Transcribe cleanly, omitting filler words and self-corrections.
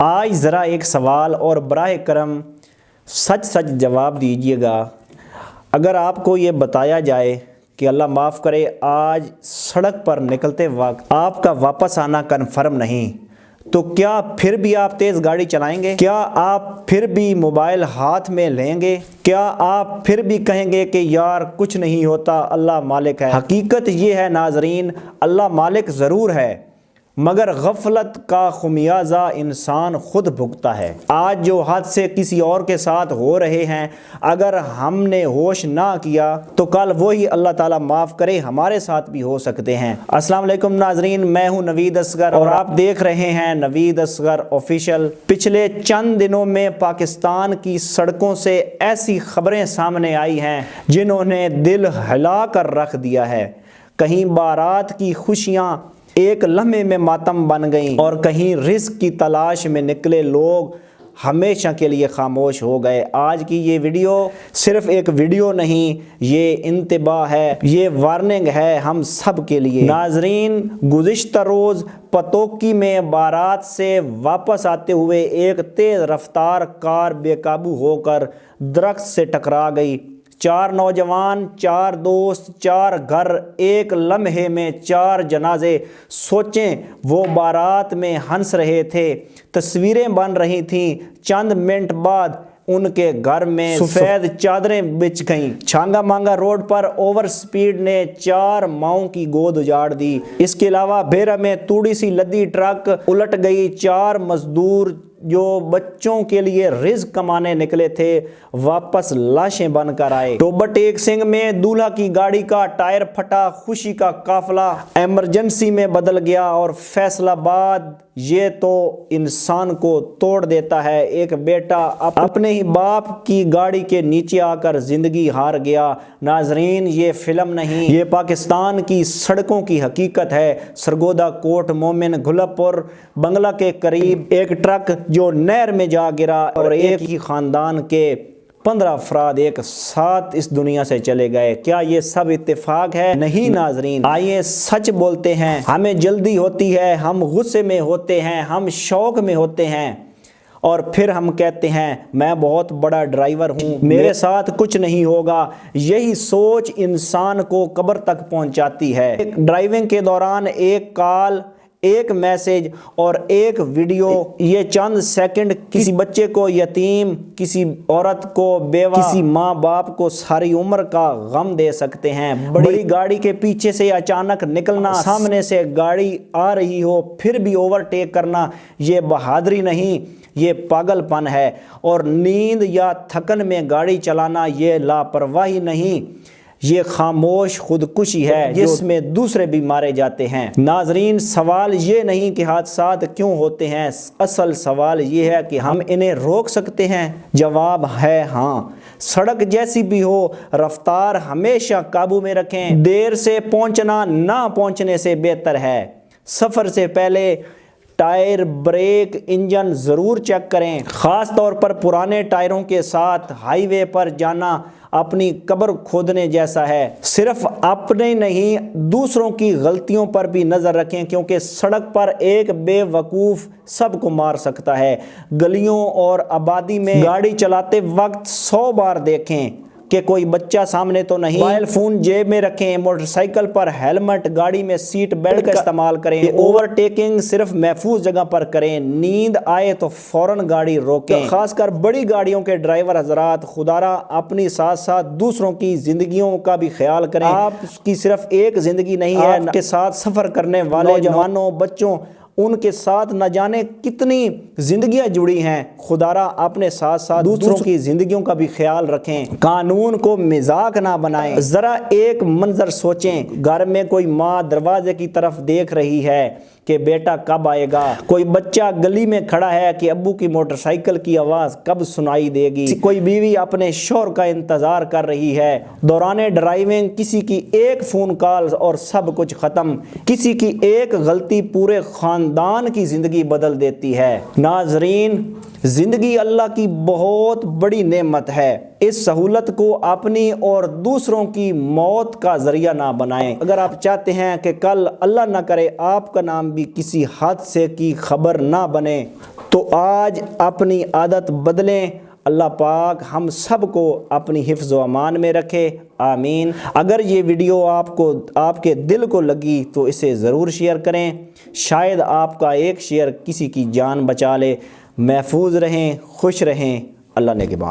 آج ذرا ایک سوال اور براہ کرم سچ سچ جواب دیجیے گا۔ اگر آپ کو یہ بتایا جائے کہ اللہ معاف کرے آج سڑک پر نکلتے وقت آپ کا واپس آنا کنفرم نہیں، تو کیا پھر بھی آپ تیز گاڑی چلائیں گے؟ کیا آپ پھر بھی موبائل ہاتھ میں لیں گے؟ کیا آپ پھر بھی کہیں گے کہ یار کچھ نہیں ہوتا، اللہ مالک ہے؟ حقیقت یہ ہے ناظرین، اللہ مالک ضرور ہے، مگر غفلت کا خمیازہ انسان خود بھگتا ہے۔ آج جو حادثے کسی اور کے ساتھ ہو رہے ہیں، اگر ہم نے ہوش نہ کیا تو کل وہی اللہ تعالیٰ معاف کرے ہمارے ساتھ بھی ہو سکتے ہیں۔ السلام علیکم ناظرین، میں ہوں نوید اصغر اور آپ دیکھ رہے ہیں نوید اصغر آفیشیل۔ پچھلے چند دنوں میں پاکستان کی سڑکوں سے ایسی خبریں سامنے آئی ہیں جنہوں نے دل ہلا کر رکھ دیا ہے۔ کہیں بارات کی خوشیاں ایک لمحے میں ماتم بن گئیں اور کہیں رزق کی تلاش میں نکلے لوگ ہمیشہ کے لیے خاموش ہو گئے۔ آج کی یہ ویڈیو صرف ایک ویڈیو نہیں، یہ انتباہ ہے، یہ وارننگ ہے ہم سب کے لیے۔ ناظرین، گزشتہ روز پتوکی میں بارات سے واپس آتے ہوئے ایک تیز رفتار کار بے قابو ہو کر درخت سے ٹکرا گئی۔ 4 نوجوان، 4 دوست، 4 گھر، ایک لمحے میں 4 جنازے۔ سوچیں، وہ بارات میں ہنس رہے تھے، تصویریں بن رہی تھیں، چند منٹ بعد ان کے گھر میں سفید چادریں بچھ گئیں۔ چھانگا مانگا روڈ پر اوور سپیڈ نے 4 ماؤں کی گود اجاڑ دی۔ اس کے علاوہ بیرہ میں توڑی سی لدی ٹرک الٹ گئی۔ 4 مزدور جو بچوں کے لیے رزق کمانے نکلے تھے واپس لاشیں بن کر آئے۔ ٹوبہ ٹیک سنگھ میں دولہا کی گاڑی کا ٹائر پھٹا، خوشی کا قافلہ ایمرجنسی میں بدل گیا۔ اور فیصل آباد، یہ تو انسان کو توڑ دیتا ہے، ایک بیٹا اپنے ہی باپ کی گاڑی کے نیچے آ کر زندگی ہار گیا۔ ناظرین، یہ فلم نہیں، یہ پاکستان کی سڑکوں کی حقیقت ہے۔ سرگودا کوٹ مومن گھلپ پور بنگلہ کے قریب ایک ٹرک جو نہر میں جا گرا اور ایک ہی خاندان کے 15 افراد ایک ساتھ اس دنیا سے چلے گئے۔ کیا یہ سب اتفاق ہے؟ نہیں ناظرین، آئیے سچ بولتے ہیں۔ ہمیں جلدی ہوتی ہے، ہم غصے میں ہوتے ہیں، ہم شوق میں ہوتے ہیں، اور پھر ہم کہتے ہیں میں بہت بڑا ڈرائیور ہوں، میرے ساتھ کچھ نہیں ہوگا۔ یہی سوچ انسان کو قبر تک پہنچاتی ہے۔ ڈرائیونگ کے دوران ایک کال، ایک میسج اور ایک ویڈیو، یہ چند سیکنڈ کسی بچے کو یتیم، کسی عورت کو بیوہ، کسی ماں باپ کو ساری عمر کا غم دے سکتے ہیں۔ بڑی گاڑی کے پیچھے سے اچانک نکلنا، سامنے سے گاڑی آ رہی ہو پھر بھی اوور ٹیک کرنا، یہ بہادری نہیں، یہ پاگل پن ہے۔ اور نیند یا تھکن میں گاڑی چلانا، یہ لاپرواہی نہیں، یہ خاموش خودکشی ہے جس میں دوسرے بھی مارے جاتے ہیں۔ ناظرین، سوال یہ نہیں کہ حادثات کیوں ہوتے ہیں، اصل سوال یہ ہے کہ ہم انہیں روک سکتے ہیں۔ جواب ہے ہاں۔ سڑک جیسی بھی ہو، رفتار ہمیشہ قابو میں رکھیں۔ دیر سے پہنچنا نہ پہنچنے سے بہتر ہے۔ سفر سے پہلے ٹائر، بریک، انجن ضرور چیک کریں۔ خاص طور پر پرانے ٹائروں کے ساتھ ہائی وے پر جانا اپنی قبر کھودنے جیسا ہے۔ صرف اپنے نہیں، دوسروں کی غلطیوں پر بھی نظر رکھیں، کیونکہ سڑک پر ایک بے وقوف سب کو مار سکتا ہے۔ گلیوں اور آبادی میں گاڑی چلاتے وقت 100 بار دیکھیں کہ کوئی بچہ سامنے تو نہیں۔ موبائل فون جیب میں رکھیں، موٹر سائیکل پر ہیلمٹ، گاڑی میں سیٹ بیلٹ کا استعمال کریں۔ اوور ٹیکنگ صرف محفوظ جگہ پر کریں۔ نیند آئے تو فوراً گاڑی روکیں۔ خاص کر بڑی گاڑیوں کے ڈرائیور حضرات، خدا را اپنی ساتھ ساتھ دوسروں کی زندگیوں کا بھی خیال کریں۔ آپ کی صرف ایک زندگی نہیں ہے، آپ کے ساتھ سفر کرنے والے نوجوانوں، بچوں، ان کے ساتھ نہ جانے کتنی زندگیاں جڑی ہیں۔ خدا را اپنے ساتھ ساتھ دوسروں کی زندگیوں کا بھی خیال رکھیں۔ قانون کو مذاق نہ بنائیں۔ ذرا ایک منظر سوچیں، گھر میں کوئی ماں دروازے کی طرف دیکھ رہی ہے کہ بیٹا کب آئے گا، کوئی بچہ گلی میں کھڑا ہے کہ ابو کی موٹر سائیکل کی آواز کب سنائی دے گی، کوئی بیوی اپنے شوہر کا انتظار کر رہی ہے۔ دوران ڈرائیونگ کسی کی ایک فون کال اور سب کچھ ختم، کسی کی ایک غلطی پورے خاندان کی زندگی بدل دیتی ہے۔ ناظرین، زندگی اللہ کی بہت بڑی نعمت ہے، اس سہولت کو اپنی اور دوسروں کی موت کا ذریعہ نہ بنائیں۔ اگر آپ چاہتے ہیں کہ کل اللہ نہ کرے آپ کا نام بھی کسی حادثے کی خبر نہ بنے تو آج اپنی عادت بدلیں۔ اللہ پاک ہم سب کو اپنی حفظ و امان میں رکھے، آمین۔ اگر یہ ویڈیو آپ کے دل کو لگی تو اسے ضرور شیئر کریں، شاید آپ کا ایک شیئر کسی کی جان بچا لے۔ محفوظ رہیں، خوش رہیں، اللہ نگہبان۔